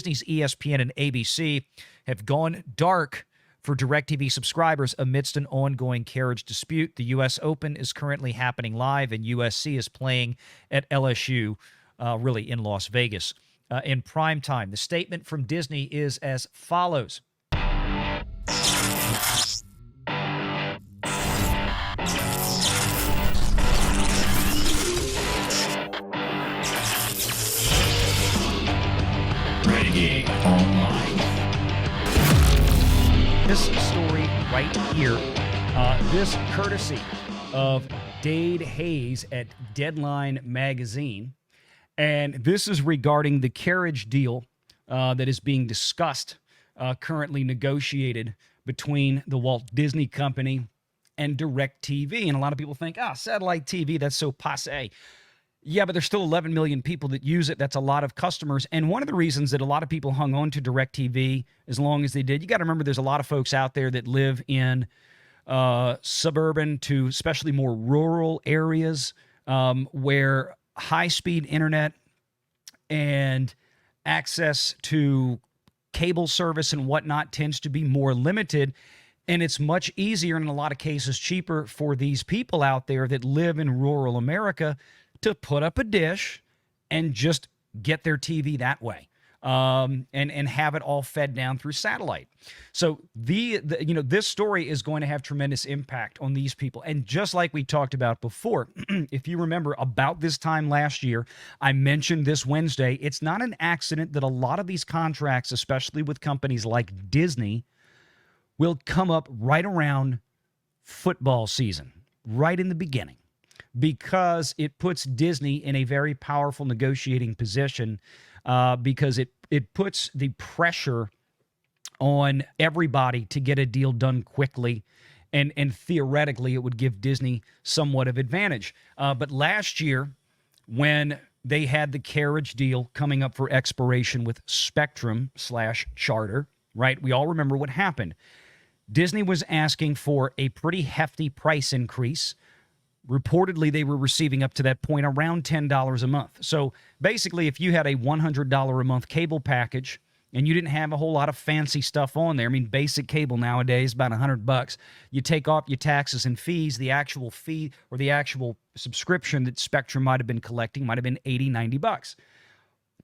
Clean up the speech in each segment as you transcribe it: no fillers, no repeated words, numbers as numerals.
Disney's ESPN and ABC have gone dark for DirectTV subscribers amidst an ongoing carriage dispute. The U.S. Open is currently happening live, and USC is playing at LSU, really in Las Vegas, in prime time. The statement from Disney is as follows. Renegade Online. This story right here, this courtesy of Dade Hayes at Deadline Magazine. And this is regarding the carriage deal that is being discussed, currently negotiated between the Walt Disney Company and DirectTV. And a lot of people think, satellite TV, that's so passé. Yeah, but there's still 11 million people that use it. That's a lot of customers. And one of the reasons that a lot of people hung on to DirectTV as long as they did, you got to remember there's a lot of folks out there that live in suburban to especially more rural areas where high-speed internet and access to cable service and whatnot tends to be more limited. And it's much easier and in a lot of cases cheaper for these people out there that live in rural America to put up a dish and just get their TV that way, and have it all fed down through satellite. So this story is going to have tremendous impact on these people. And just like we talked about before, if you remember about this time last year, I mentioned this Wednesday, it's not an accident that a lot of these contracts, especially with companies like Disney, will come up right around football season, right in the beginning, because it puts Disney in a very powerful negotiating position, because it puts the pressure on everybody to get a deal done quickly, and theoretically it would give Disney somewhat of advantage. But last year, when they had the carriage deal coming up for expiration with Spectrum/Charter, right? We all remember what happened. Disney was asking for a pretty hefty price increase. Reportedly, they were receiving up to that point around $10 a month. So basically, if you had a $100 a month cable package and you didn't have a whole lot of fancy stuff on there, I mean, basic cable nowadays, about $100. You take off your taxes and fees, the actual fee or the actual subscription that Spectrum might have been collecting might have been $80, $90.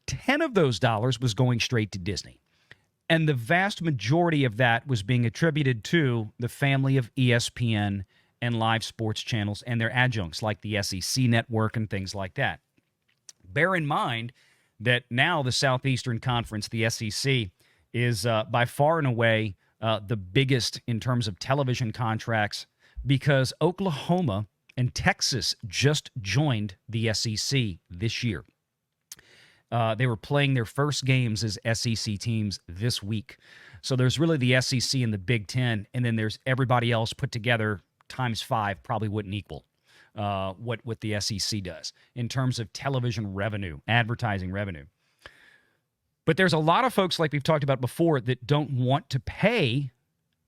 10 of those dollars was going straight to Disney. And the vast majority of that was being attributed to the family of ESPN and live sports channels and their adjuncts like the SEC network and things like that. Bear in mind that now the Southeastern Conference, the SEC, is by far and away the biggest in terms of television contracts, because Oklahoma and Texas just joined the SEC this year. They were playing their first games as SEC teams this week. So there's really the SEC and the Big Ten, and then there's everybody else put together times 5 probably wouldn't equal what the SEC does in terms of television revenue, advertising revenue. But there's a lot of folks, like we've talked about before, that don't want to pay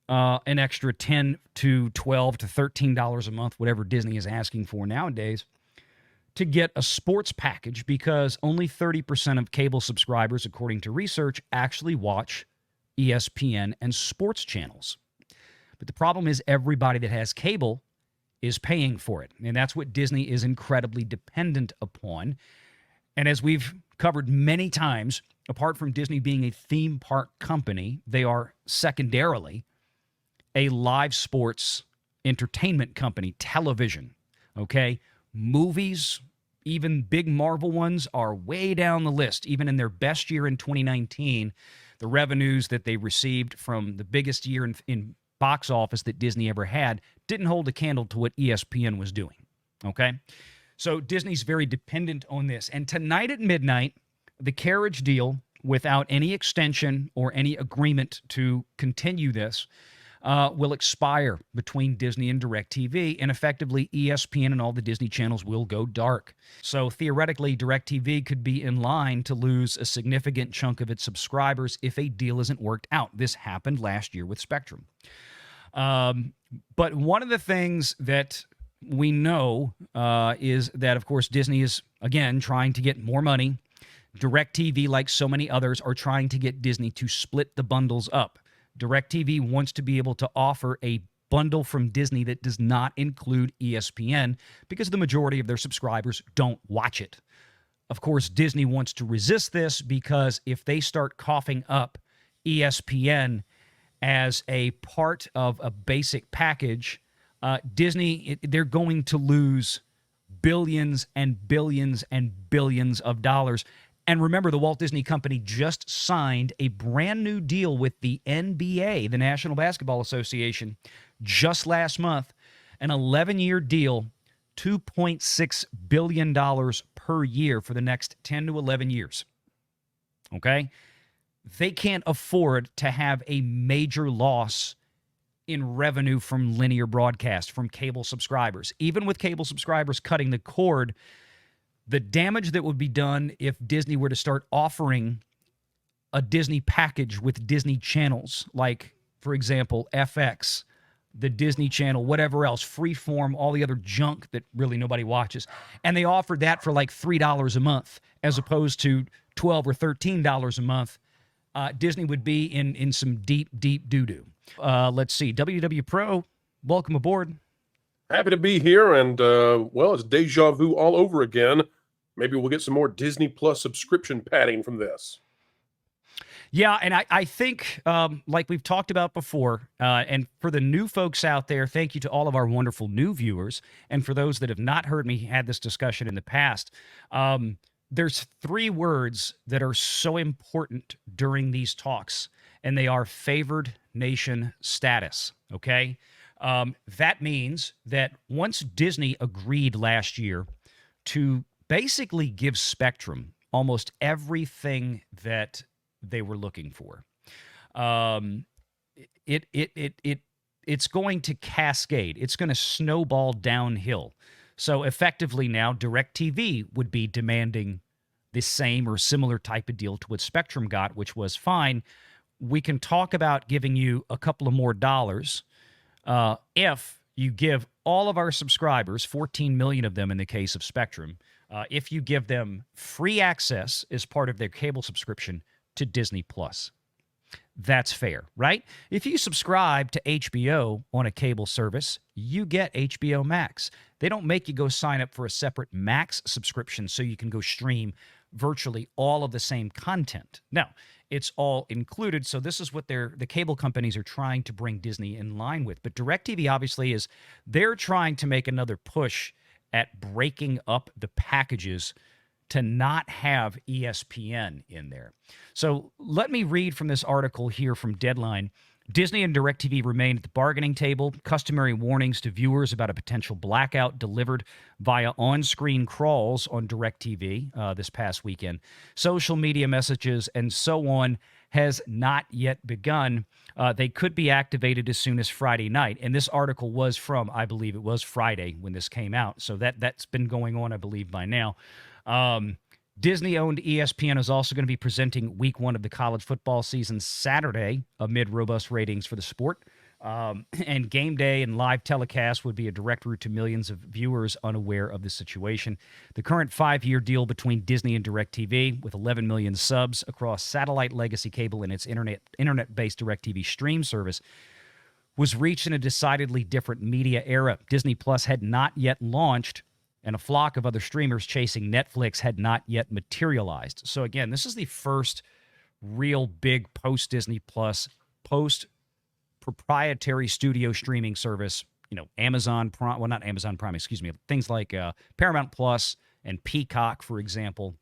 an extra $10 to $12 to $13 a month, whatever Disney is asking for nowadays, to get a sports package, because only 30% of cable subscribers, according to research, actually watch ESPN and sports channels. But the problem is everybody that has cable is paying for it. And that's what Disney is incredibly dependent upon. And as we've covered many times, apart from Disney being a theme park company, they are secondarily a live sports entertainment company, television, okay? Movies, even big Marvel ones, are way down the list. Even in their best year in 2019, the revenues that they received from the biggest year in box office that Disney ever had didn't hold a candle to what ESPN was doing, okay? So Disney's very dependent on this. And tonight at midnight, the carriage deal, without any extension or any agreement to continue this, will expire between Disney and DirectTV, and effectively ESPN and all the Disney channels will go dark. So theoretically, DirectTV could be in line to lose a significant chunk of its subscribers if a deal isn't worked out. This happened last year with Spectrum. But one of the things that we know is that, of course, Disney is, again, trying to get more money DirectTV, like so many others, are trying to get Disney to split the bundles up. DirectTV wants to be able to offer a bundle from Disney that does not include ESPN because the majority of their subscribers don't watch it. Of course, Disney wants to resist this because if they start coughing up ESPN as a part of a basic package, they're going to lose billions and billions and billions of dollars. And remember, the Walt Disney Company just signed a brand new deal with the NBA, the National Basketball Association, just last month, an 11-year deal, $2.6 billion per year for the next 10 to 11 years. Okay? They can't afford to have a major loss in revenue from linear broadcast, from cable subscribers. Even with cable subscribers cutting the cord, the damage that would be done if Disney were to start offering a Disney package with Disney channels, like, for example, FX, the Disney Channel, whatever else, Freeform, all the other junk that really nobody watches. And they offered that for like $3 a month as opposed to $12 or $13 a month. Disney would be in some deep, deep doo-doo. Let's see. WW Pro, welcome aboard. Happy to be here, and well, it's deja vu all over again. Maybe we'll get some more Disney Plus subscription padding from this. Yeah, and I think, like we've talked about before, and for the new folks out there, thank you to all of our wonderful new viewers, and for those that have not heard me had this discussion in the past, there's 3 words that are so important during these talks, and they are favored nation status, okay? That means that once Disney agreed last year to basically give Spectrum almost everything that they were looking for, it's going to cascade. It's going to snowball downhill. So effectively now, DirectTV would be demanding the same or similar type of deal to what Spectrum got, which was fine. We can talk about giving you a couple of more dollars if you give all of our subscribers, 14 million of them in the case of Spectrum, if you give them free access as part of their cable subscription to Disney Plus. That's fair, right? If you subscribe to HBO on a cable service, you get HBO Max. They don't make you go sign up for a separate Max subscription so you can go stream virtually all of the same content. No, it's all included. So this is what the cable companies are trying to bring Disney in line with. But DirectTV obviously they're trying to make another push at breaking up the packages to not have ESPN in there. So let me read from this article here from Deadline. Disney and DirectTV remained at the bargaining table. Customary warnings to viewers about a potential blackout delivered via on-screen crawls on DirectTV this past weekend. Social media messages and so on has not yet begun. They could be activated as soon as Friday night. And this article was from, I believe it was Friday when this came out. So that's been going on, I believe, by now. Disney-owned ESPN is also going to be presenting Week 1 of the college football season Saturday amid robust ratings for the sport. And game day and live telecast would be a direct route to millions of viewers unaware of the situation. The current 5-year deal between Disney and DirectTV, with 11 million subs across satellite, legacy cable, and its internet-based DirectTV stream service, was reached in a decidedly different media era. Disney Plus had not yet launched, and a flock of other streamers chasing Netflix had not yet materialized. So again, this is the first real big post-Disney Plus, post-proprietary studio streaming service. You know, Amazon Prime, well, not Amazon Prime, excuse me. Things like Paramount Plus and Peacock, for example,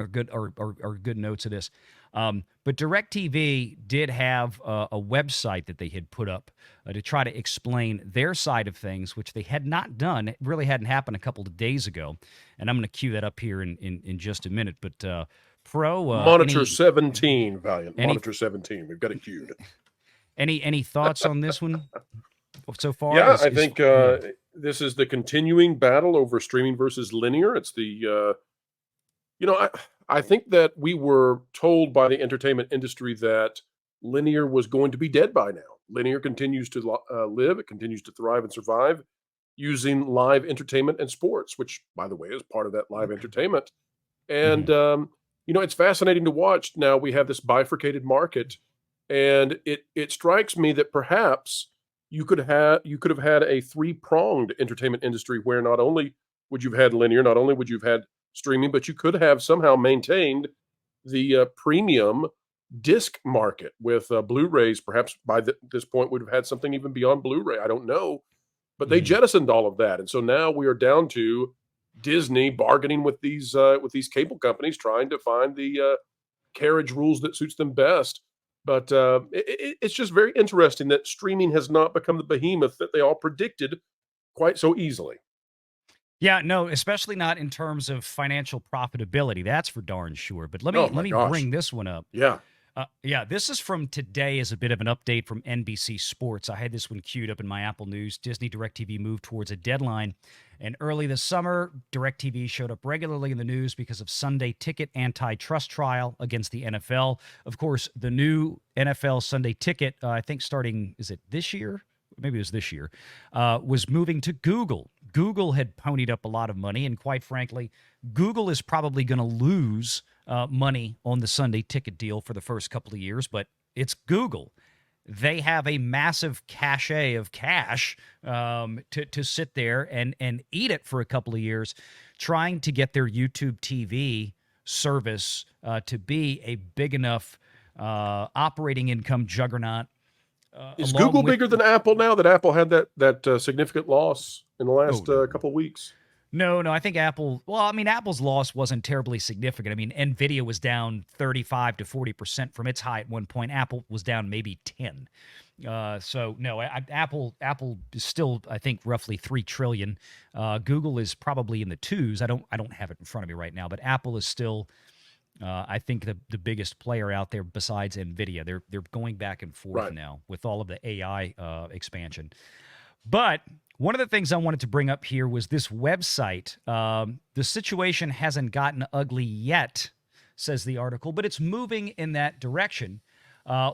are good notes of this. But DirectTV did have a website that they had put up to try to explain their side of things, which they had not done. It really hadn't happened a couple of days ago. And I'm going to cue that up here in just a minute. But Pro... Monitor 17, Valiant. Monitor 17. We've got it queued. Any thoughts on this one so far? Yeah, I think this is the continuing battle over streaming versus linear. It's the... I think that we were told by the entertainment industry that linear was going to be dead by now. Linear continues to live. It continues to thrive and survive using live entertainment and sports, which, by the way, is part of that live entertainment. And It's fascinating to watch. Now we have this bifurcated market, and it strikes me that perhaps you could have had a three-pronged entertainment industry where not only would you've had linear, not only would you've had streaming, but you could have somehow maintained the premium disc market with Blu-rays. Perhaps by this point, would have had something even beyond Blu-ray. I don't know, but they Mhm. jettisoned all of that, and so now we are down to Disney bargaining with these cable companies, trying to find the carriage rules that suits them best. But it's just very interesting that streaming has not become the behemoth that they all predicted quite so easily. Yeah, no, especially not in terms of financial profitability. That's for darn sure. But let me Oh let my me gosh. bring this one up. Yeah. Yeah, this is from today as a bit of an update from NBC Sports. I had this one queued up in my Apple News. Disney-DirecTV moved towards a deadline. And early this summer, DirecTV showed up regularly in the news because of Sunday Ticket antitrust trial against the NFL. Of course, the new NFL Sunday Ticket, I think starting, is it this year? Maybe it was this year, was moving to Google. Google had ponied up a lot of money, and quite frankly, Google is probably going to lose money on the Sunday Ticket deal for the first couple of years, but it's Google. They have a massive cachet of cash to sit there and eat it for a couple of years, trying to get their YouTube TV service to be a big enough operating income juggernaut. Is Along Google with bigger than Apple now that Apple had that significant loss in the oh last no. couple of weeks? No, no, I think Apple, well, I mean, Apple's loss wasn't terribly significant. I mean, Nvidia was down 35 to 40% from its high at one point. Apple was down maybe 10. So no, Apple is still, I think, roughly 3 trillion. Google is probably in the twos. I don't have it in front of me right now, but Apple is still, I think, the biggest player out there besides Nvidia. They're going back and forth Right. now with all of the AI expansion. But one of the things I wanted to bring up here was this website. The situation hasn't gotten ugly yet, says the article, but it's moving in that direction,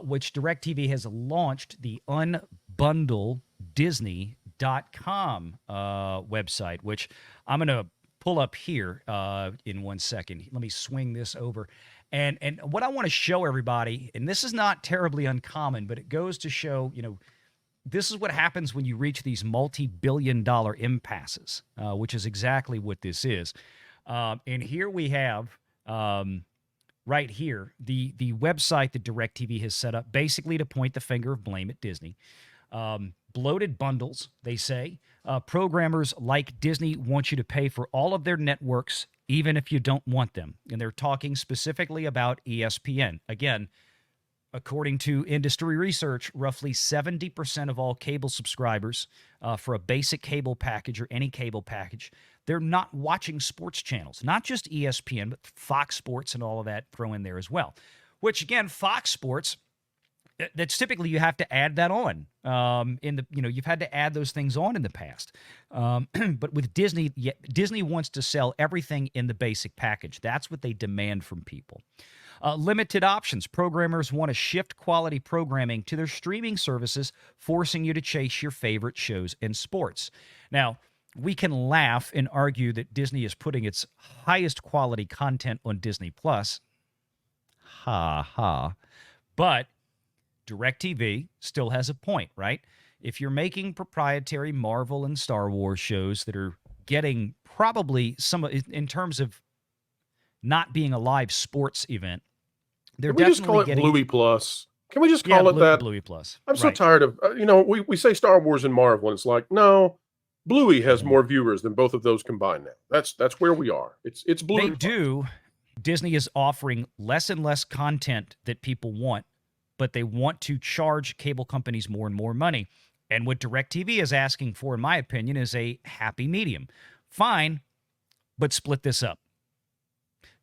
which DirecTV has launched the unbundle Disney.com website, which I'm going to pull up here in 1 second. Let me swing this over. And what I want to show everybody, and this is not terribly uncommon, but it goes to show, this is what happens when you reach these multi-billion-dollar impasses, which is exactly what this is. And here we have, right here, the website that DirecTV has set up, basically to point the finger of blame at Disney. Bloated bundles, they say. Programmers like Disney want you to pay for all of their networks, even if you don't want them. And they're talking specifically about ESPN. Again, according to industry research, roughly 70% of all cable subscribers for a basic cable package or any cable package, they're not watching sports channels. Not just ESPN, but Fox Sports and all of that throw in there as well. Which, again, Fox Sports, that's typically you have to add that on. You've had to add those things on in the past. But with Disney, Disney wants to sell everything in the basic package. That's what they demand from people. Limited options. Programmers want to shift quality programming to their streaming services, forcing you to chase your favorite shows and sports. Now, we can laugh and argue that Disney is putting its highest quality content on Disney Plus. Ha ha. But DirecTV still has a point, right? If you're making proprietary Marvel and Star Wars shows that are getting probably some, in terms of not being a live sports event, they're Can we just call definitely it getting, Bluey Plus? Can we just yeah, call it that? Bluey Plus. I'm so Right. tired of we say Star Wars and Marvel, and it's like, no, Bluey has Mhm. more viewers than both of those combined now. That's where we are. It's They Bluey Plus. do. Disney is offering less and less content that people want, but they want to charge cable companies more and more money. And what DirecTV is asking for, in my opinion, is a happy medium. Fine, but split this up.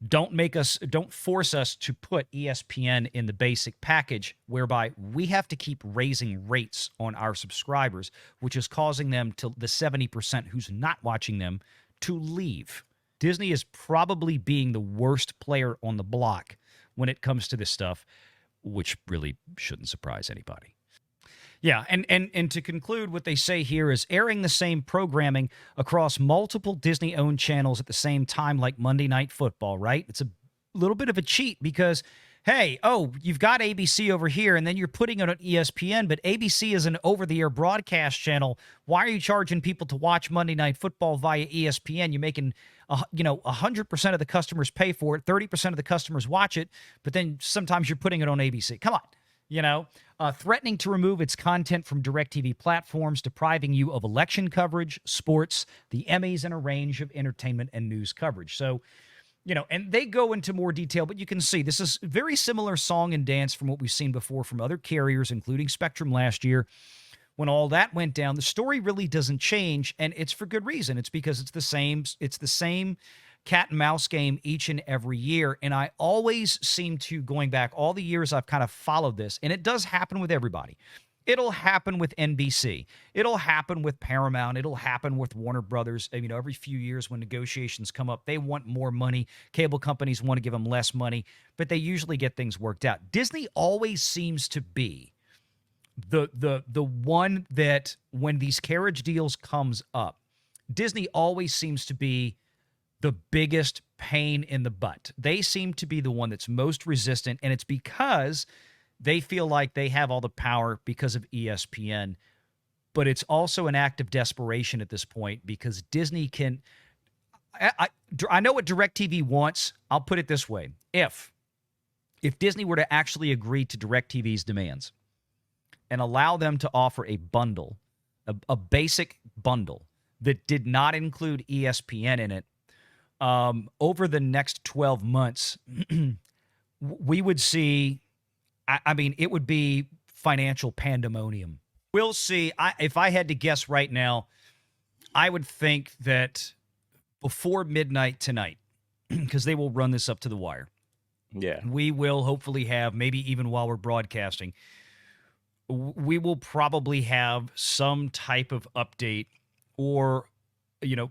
Don't force us to put ESPN in the basic package, whereby we have to keep raising rates on our subscribers, which is causing them, to the 70% who's not watching them, to leave. Disney is probably being the worst player on the block when it comes to this stuff, which really shouldn't surprise anybody. Yeah, and to conclude, what they say here is airing the same programming across multiple Disney-owned channels at the same time, like Monday Night Football, right? It's a little bit of a cheat because, hey, you've got ABC over here, and then you're putting it on ESPN, but ABC is an over-the-air broadcast channel. Why are you charging people to watch Monday Night Football via ESPN? You're making, 100% of the customers pay for it, 30% of the customers watch it, but then sometimes you're putting it on ABC. Come on, threatening to remove its content from DirectTV platforms, depriving you of election coverage, sports, the Emmys, and a range of entertainment and news coverage. So, and they go into more detail, but you can see this is very similar song and dance from what we've seen before from other carriers, including Spectrum last year. When all that went down, the story really doesn't change, and it's for good reason. It's because it's the same cat and mouse game each and every year. And I always seem to, going back all the years I've kind of followed this, and it does happen with everybody. It'll happen with NBC. It'll happen with Paramount. It'll happen with Warner Brothers. Every few years when negotiations come up, they want more money. Cable companies want to give them less money, but they usually get things worked out. Disney always seems to be the one that when these carriage deals comes up, Disney always seems to be the biggest pain in the butt. They seem to be the one that's most resistant, and it's because they feel like they have all the power because of ESPN, but it's also an act of desperation at this point because Disney can I know what DirectTV wants. I'll put it this way. If Disney were to actually agree to DirectTV's demands and allow them to offer a bundle, a basic bundle that did not include ESPN in it, over the next 12 months, we would see, it would be financial pandemonium. We'll see. If I had to guess right now, I would think that before midnight tonight, because they will run this up to the wire. Yeah. We will hopefully have, maybe even while we're broadcasting, we will probably have some type of update, or,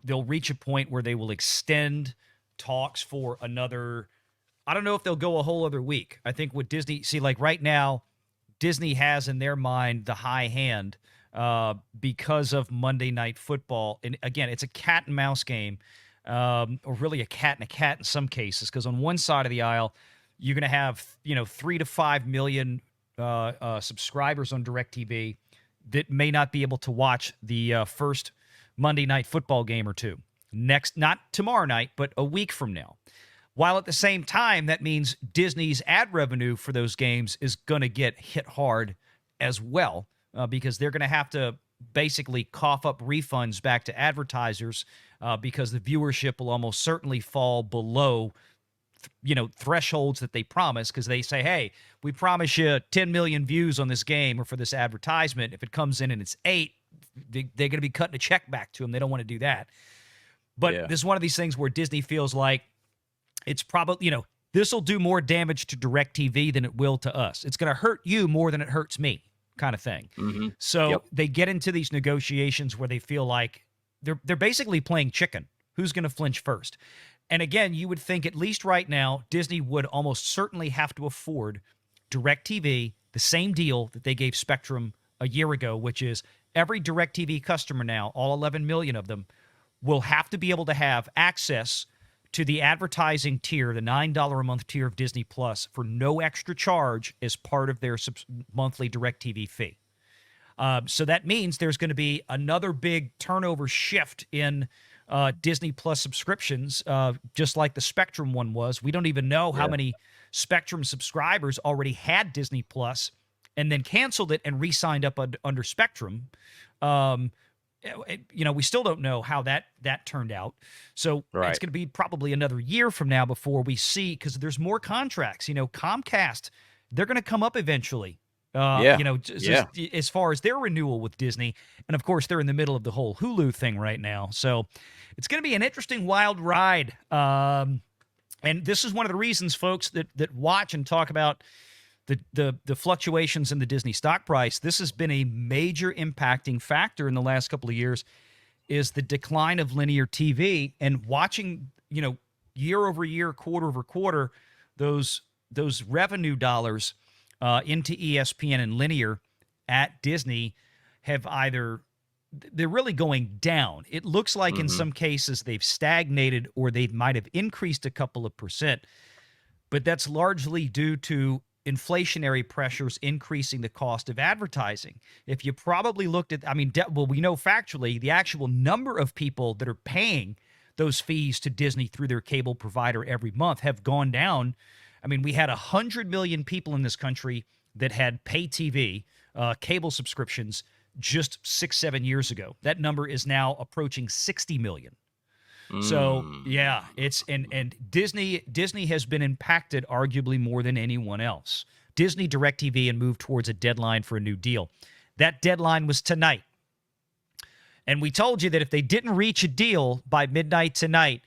they'll reach a point where they will extend talks for another, I don't know if they'll go a whole other week. I think with Disney, like right now, Disney has in their mind the high hand because of Monday Night Football. And again, it's a cat and mouse game, or really a cat and a cat in some cases, because on one side of the aisle, you're going to have, 3 to 5 million subscribers on DirectTV that may not be able to watch the first Monday Night Football game or two. Next, not tomorrow night, but a week from now. While at the same time, that means Disney's ad revenue for those games is going to get hit hard as well, because they're going to have to basically cough up refunds back to advertisers because the viewership will almost certainly fall below thresholds that they promise, because they say, hey, we promise you 10 million views on this game or for this advertisement. If it comes in and it's 8, they're going to be cutting a check back to them. They don't want to do that. But This is one of these things where Disney feels like it's probably, this will do more damage to DirectTV than it will to us. It's going to hurt you more than it hurts me, kind of thing. Mm-hmm. So they get into these negotiations where they feel like they're basically playing chicken. Who's going to flinch first? And again, you would think at least right now, Disney would almost certainly have to afford DirectTV the same deal that they gave Spectrum a year ago, which is every DirectTV customer now, all 11 million of them, will have to be able to have access to the advertising tier, the $9 a month tier of Disney Plus, for no extra charge as part of their monthly DirectTV fee. So that means there's going to be another big turnover shift in Disney Plus subscriptions, just like the Spectrum one was. We don't even know how many Spectrum subscribers already had Disney Plus and then canceled it and re-signed up under Spectrum. We still don't know how that turned out. So it's going to be probably another year from now before we see, because there's more contracts. Comcast, they're going to come up eventually. As far as their renewal with Disney. And of course, they're in the middle of the whole Hulu thing right now. So it's going to be an interesting, wild ride. And this is one of the reasons, folks, that watch and talk about the fluctuations in the Disney stock price. This has been a major impacting factor in the last couple of years, is the decline of linear TV, and watching, year over year, quarter over quarter, those revenue dollars into ESPN and linear at Disney have they're really going down. It looks like in some cases they've stagnated, or they might have increased a couple of percent. but that's largely due to inflationary pressures increasing the cost of advertising. If you probably looked at, well, we know factually the actual number of people that are paying those fees to Disney through their cable provider every month have gone down. I mean, we had 100 million people in this country that had pay TV, cable subscriptions just 6-7 years ago. That number is now approaching 60 million. So yeah, it's and Disney has been impacted arguably more than anyone else. Disney-DirecTV and moved towards a deadline for a new deal. That deadline was tonight. And we told you that if they didn't reach a deal by midnight tonight,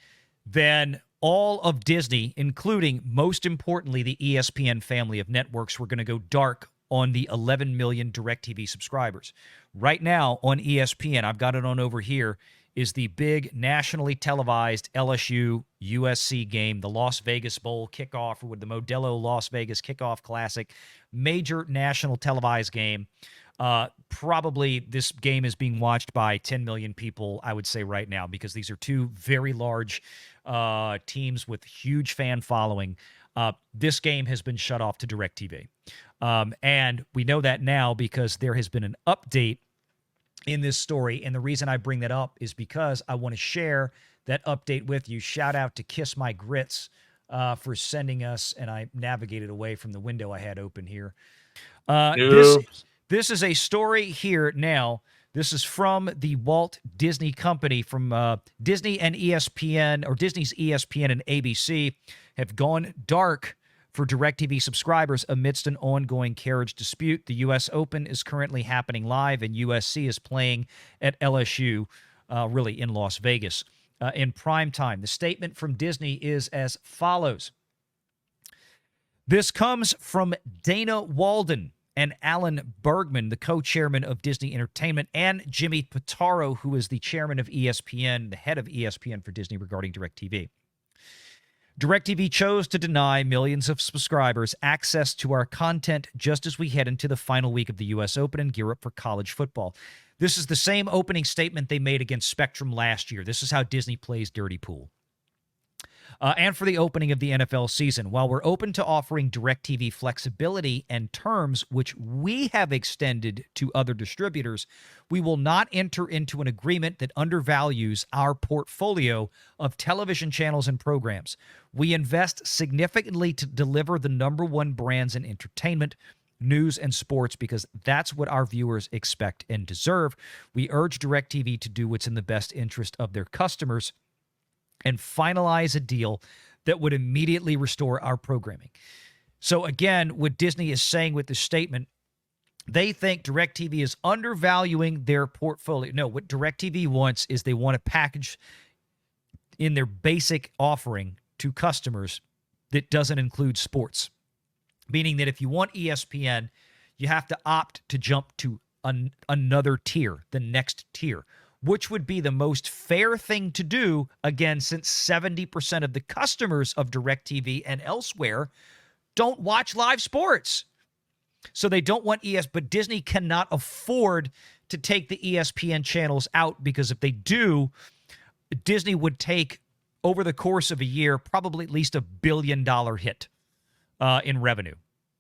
then all of Disney, including, most importantly, the ESPN family of networks, were going to go dark on the 11 million DirecTV subscribers. Right now on ESPN, I've got it on over here, is the big nationally televised LSU-USC game, the Las Vegas Bowl kickoff, or with the Modelo Las Vegas Kickoff Classic, major national televised game. Probably this game is being watched by 10 million people, I would say right now, because these are two very large teams with huge fan following. This game has been shut off to DirecTV. And we know that now because there has been an update in this story. And the reason I bring that up is because I want to share that update with you. Shout out to Kiss My Grits for sending us, and I navigated away from the window I had open here. This is a story here now. This is from the Walt Disney Company, from Disney and ESPN, or Disney's ESPN and ABC have gone dark for DirecTV subscribers amidst an ongoing carriage dispute. The U.S. Open is currently happening live, and USC is playing at LSU, really in Las Vegas, in prime time. The statement from Disney is as follows. This comes from Dana Walden and Alan Bergman, the co-chairman of Disney Entertainment, and Jimmy Pitaro, who is the chairman of ESPN, the head of ESPN for Disney regarding DirecTV. DirecTV chose to deny millions of subscribers access to our content just as we head into the final week of the U.S. Open and gear up for college football. This is the same opening statement they made against Spectrum last year. This is how Disney plays dirty pool. And for the opening of the NFL season, while we're open to offering DirecTV flexibility and terms which we have extended to other distributors, we will not enter into an agreement that undervalues our portfolio of television channels and programs. We invest significantly to deliver the number one brands in entertainment, news, and sports because that's what our viewers expect and deserve. We urge DirecTV to do what's in the best interest of their customers and finalize a deal that would immediately restore our programming. So again, what Disney is saying with this statement, they think DirecTV is undervaluing their portfolio. No, what DirecTV wants is they want a package in their basic offering to customers that doesn't include sports, meaning that if you want ESPN, you have to opt to jump to another tier, the next tier, which would be the most fair thing to do, again, since 70% of the customers of DirecTV and elsewhere don't watch live sports. So they don't want but Disney cannot afford to take the ESPN channels out, because if they do, Disney would take, over the course of a year, probably at least $1 billion hit in revenue.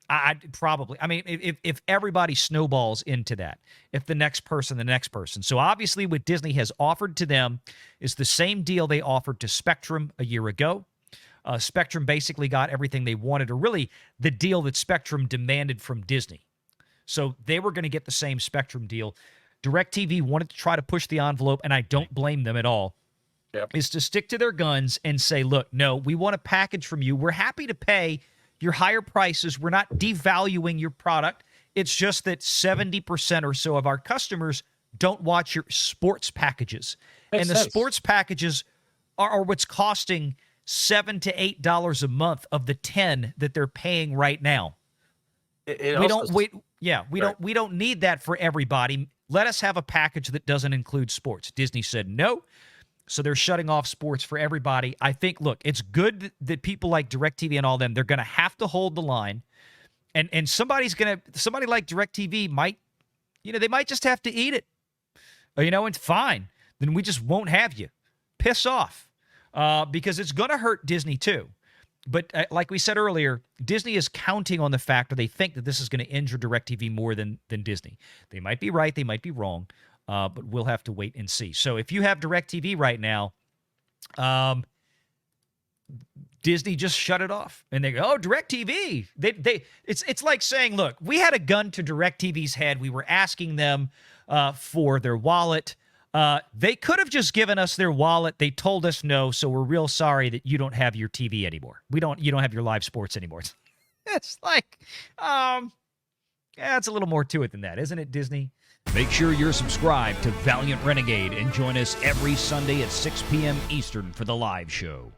If everybody snowballs into that, if the next person. So obviously what Disney has offered to them is the same deal they offered to Spectrum a year ago. Spectrum basically got everything they wanted, or really the deal that Spectrum demanded from Disney. So they were going to get the same Spectrum deal. DirecTV wanted to try to push the envelope, and I don't blame them at all, is to stick to their guns and say, look, no, we want a package from you. We're happy to pay your higher prices. We're not devaluing your product. It's just that 70% or so of our customers don't watch your sports packages. And the sports packages are what's costing $7 to $8 a month of the 10 that they're paying right now. We don't need that for everybody. Let us have a package that doesn't include sports. Disney said no. So they're shutting off sports for everybody. I think, look, it's good that people like DirecTV and all them, they're going to have to hold the line. And somebody like DirecTV might, they might just have to eat it. It's fine. Then we just won't have you. Piss off. Because it's going to hurt Disney too. But like we said earlier, Disney is counting on the fact, or they think that this is going to injure DirectTV more than Disney. They might be right, they might be wrong, but we'll have to wait and see. So if you have DirectTV right now, Disney just shut it off, and they go, "Oh, DirectTV." It's like saying, "Look, we had a gun to DirectTV's head. We were asking them for their wallet. They could have just given us their wallet. They told us no, so we're real sorry that you don't have your TV anymore. You don't have your live sports anymore." It's like, yeah, it's a little more to it than that, isn't it, Disney? Make sure you're subscribed to Valiant Renegade and join us every Sunday at 6 p.m. Eastern for the live show.